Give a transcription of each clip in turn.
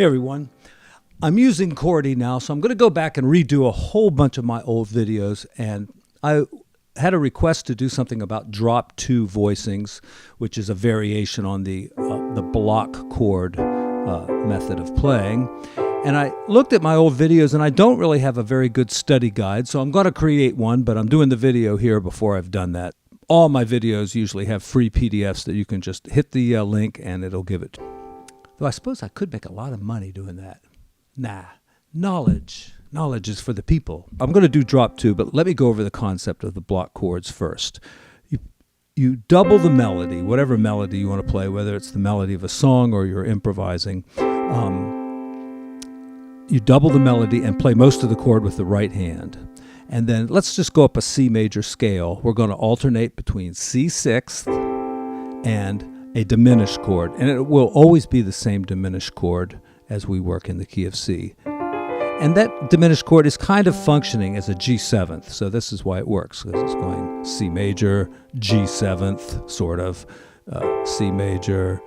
Hey everyone, I'm using Chordy now, so I'm going to go back and redo a whole bunch of my old videos, and I had a request to do something about drop 2 voicings, which is a variation on the block chord method of playing. And I looked at my old videos, and I don't really have a very good study guide, so I'm going to create one, but I'm doing the video here before I've done that. All my videos usually have free PDFs that you can just hit the link and it'll give it. Though I suppose I could make a lot of money doing that. Nah, knowledge is for the people. I'm going to do drop 2, but let me go over the concept of the block chords first. You double the melody, whatever melody you want to play, whether it's the melody of a song or you're improvising. You double the melody and play most of the chord with the right hand. And then let's just go up a C major scale. We're going to alternate between C6 and a diminished chord. And it will always be the same diminished chord as we work in the key of C. And that diminished chord is kind of functioning as a G7th. So this is why it works, because it's going C major, G7th, sort of, C major,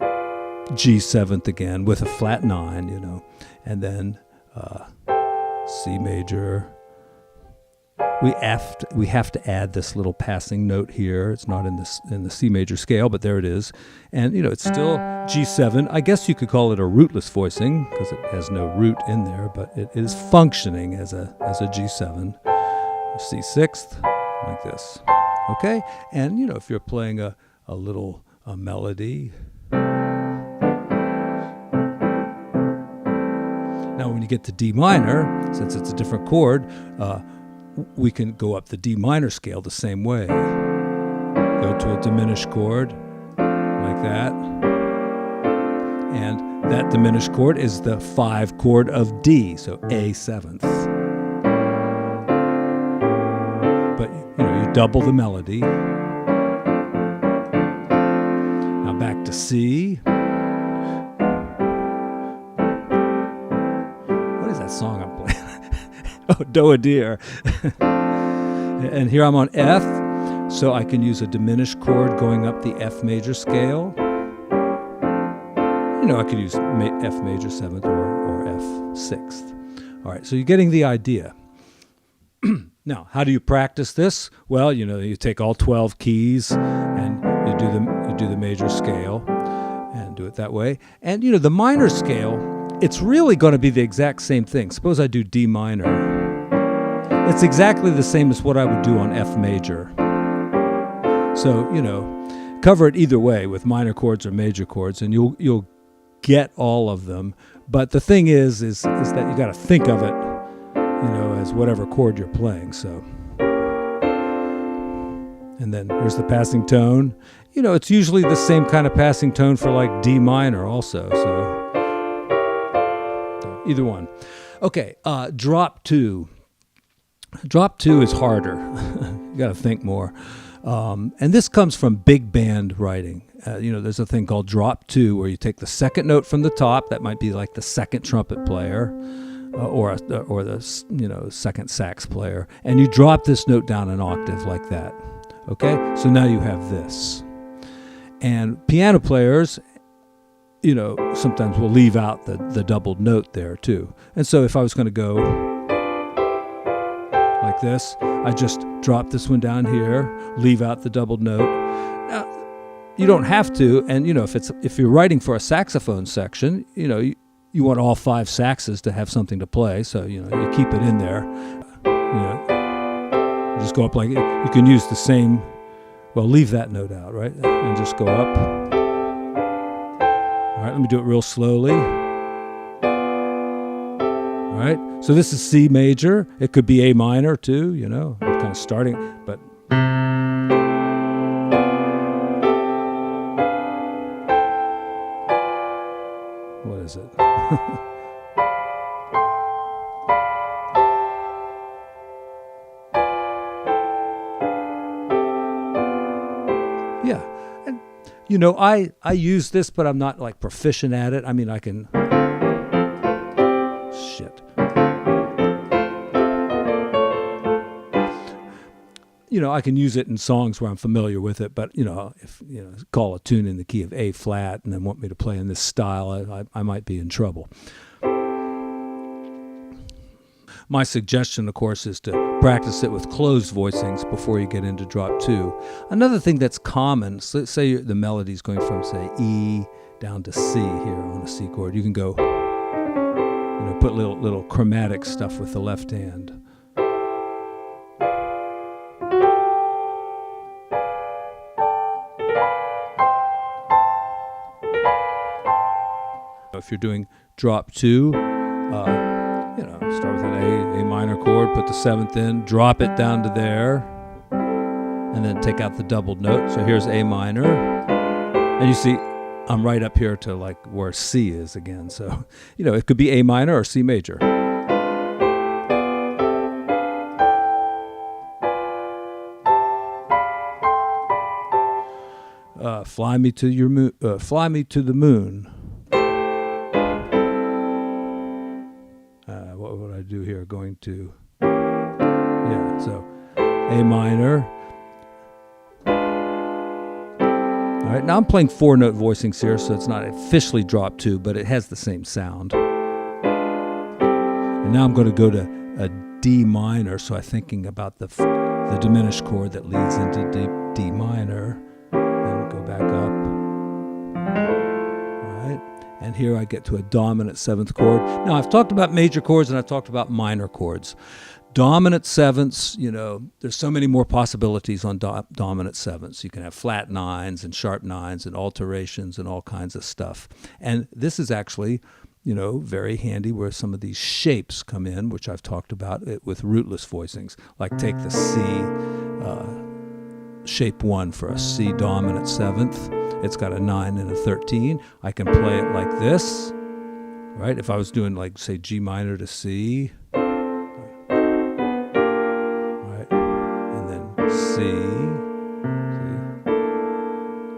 G7th again with a flat 9, you know, and then C major. We have to add this little passing note here. It's not in the C major scale, but there it is. And you know, it's still G7. I guess you could call it a rootless voicing because it has no root in there, but it is functioning as a G7. C6th, like this. Okay? And you know, if you're playing a little melody. Now when you get to D minor, since it's a different chord, we can go up the D minor scale the same way. Go to a diminished chord, like that. And that diminished chord is the 5 chord of D, so A7th. But you know, you double the melody. Now back to C. What is that song I'm playing? Oh, do a deer. And here I'm on F, so I can use a diminished chord going up the F major scale. You know, I could use F major 7th or F 6th. All right, so you're getting the idea. Now, how do you practice this? Well, you know, you take all 12 keys and you do the major scale and do it that way. And you know, the minor scale, it's really going to be the exact same thing. Suppose I do D minor. It's exactly the same as what I would do on F major. So, you know, cover it either way with minor chords or major chords, and you'll get all of them. But the thing is that you got to think of it, you know, as whatever chord you're playing. So, and then here's the passing tone. You know, it's usually the same kind of passing tone for like D minor also. So either one. Okay, drop 2. Drop 2 is harder. You got to think more. And this comes from big band writing. You know, there's a thing called drop 2 where you take the second note from the top. That might be like the second trumpet player or the second sax player. And you drop this note down an octave like that. Okay? So now you have this. And piano players, you know, sometimes will leave out the doubled note there too. And so if I was going to go like this, I just drop this one down here, leave out the doubled note. Now, you don't have to, and you know, if you're writing for a saxophone section, you know, you want all 5 saxes to have something to play, so you know, you keep it in there. You know, you just go up like you can use the same. Well, leave that note out, right, and just go up. All right, let me do it real slowly. All right, so this is C major. It could be A minor too, you know, I'm kind of starting, but what is it? Yeah, and you know, I use this, but I'm not like proficient at it. I mean, I can. I can use it in songs where I'm familiar with it, but, if, call a tune in the key of A flat and then want me to play in this style, I might be in trouble. My suggestion, of course, is to practice it with closed voicings before you get into drop 2. Another thing that's common, say the melody's going from, say, E down to C here on a C chord. You can go, put little chromatic stuff with the left hand. If you're doing drop 2, start with an A minor chord, put the 7th in, drop it down to there, and then take out the doubled note. So here's A minor, and you see I'm right up here to like where C is again. So, it could be A minor or C major. Fly me to your moon, fly me to the moon. What would I do here? Going to, so A minor. All right, now I'm playing 4-note voicings here, so it's not officially drop 2, but it has the same sound. And now I'm going to go to a D minor, so I'm thinking about the diminished chord that leads into D minor. Then go back up. And here I get to a dominant 7th chord. Now, I've talked about major chords and I've talked about minor chords. Dominant 7ths, there's so many more possibilities on dominant 7ths. You can have flat 9s and sharp 9s and alterations and all kinds of stuff. And this is actually, very handy where some of these shapes come in, which I've talked about with rootless voicings. Like take the C, shape 1 for a C dominant 7th. It's got a 9 and a 13. I can play it like this, right? If I was doing like, say, G minor to C, right? And then C,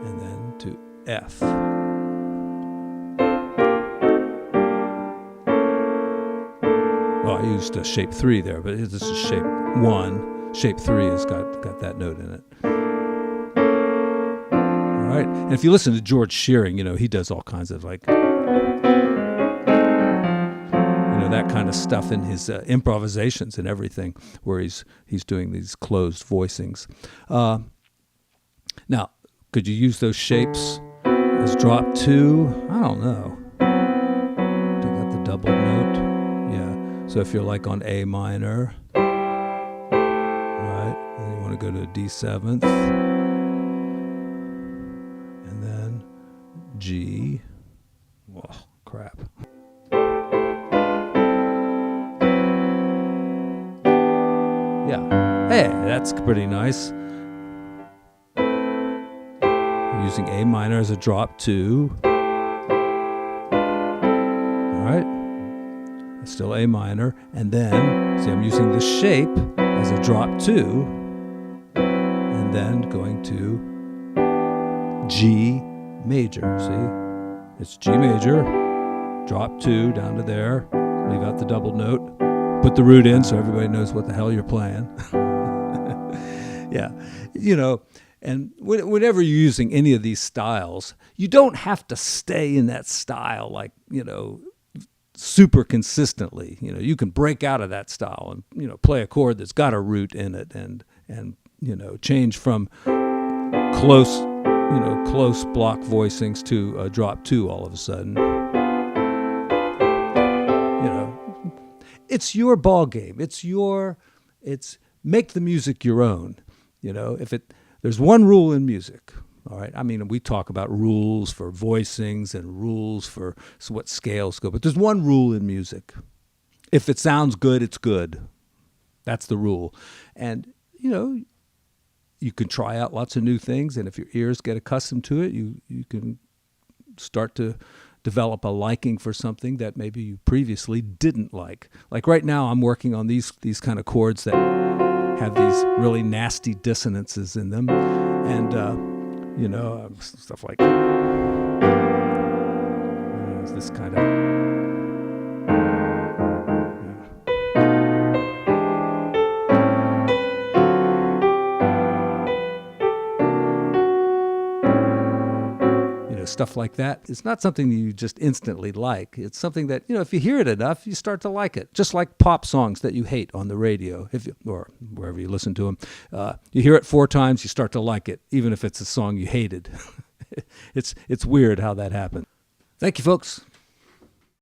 and then to F. Well, I used a shape 3 there, but this is shape 1. Shape 3 has got that note in it. Right? And if you listen to George Shearing, he does all kinds of that kind of stuff in his improvisations and everything, where he's doing these closed voicings. Now, could you use those shapes as drop 2? I don't know. Take out the double note. Yeah. So if you're like on A minor, right, and you want to go to a D7th. G. Oh, crap. Yeah. Hey, that's pretty nice. I'm using A minor as a drop 2. All right. It's still A minor. And then, see, I'm using the shape as a drop 2. And then going to G major, see? It's G major, drop 2 down to there, leave out the double note, put the root in so everybody knows what the hell you're playing. Yeah, and whenever you're using any of these styles, you don't have to stay in that style like, super consistently. You can break out of that style and, play a chord that's got a root in it and change from close block voicings to drop 2 all of a sudden. It's your ball game. It's make the music your own. There's one rule in music. All right. I mean, we talk about rules for voicings and rules for what scales go, but there's one rule in music. If it sounds good, it's good. That's the rule. And, you can try out lots of new things, and if your ears get accustomed to it, you can start to develop a liking for something that maybe you previously didn't like. Like right now, I'm working on these kind of chords that have these really nasty dissonances in them, and stuff like this kind of. stuff like that. It's not something you just instantly like. It's something that, if you hear it enough, you start to like it. Just like pop songs that you hate on the radio, or wherever you listen to them. You hear it 4 times, you start to like it, even if it's a song you hated. It's weird how that happens. Thank you, folks.